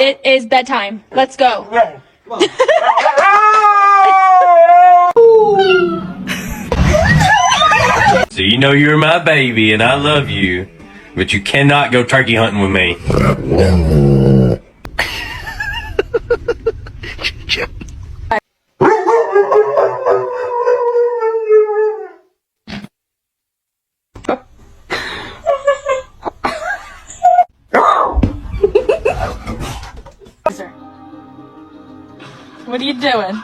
It is bedtime. Let's go. So you know you're my baby and I love you, but you cannot go turkey hunting with me. What are you doing?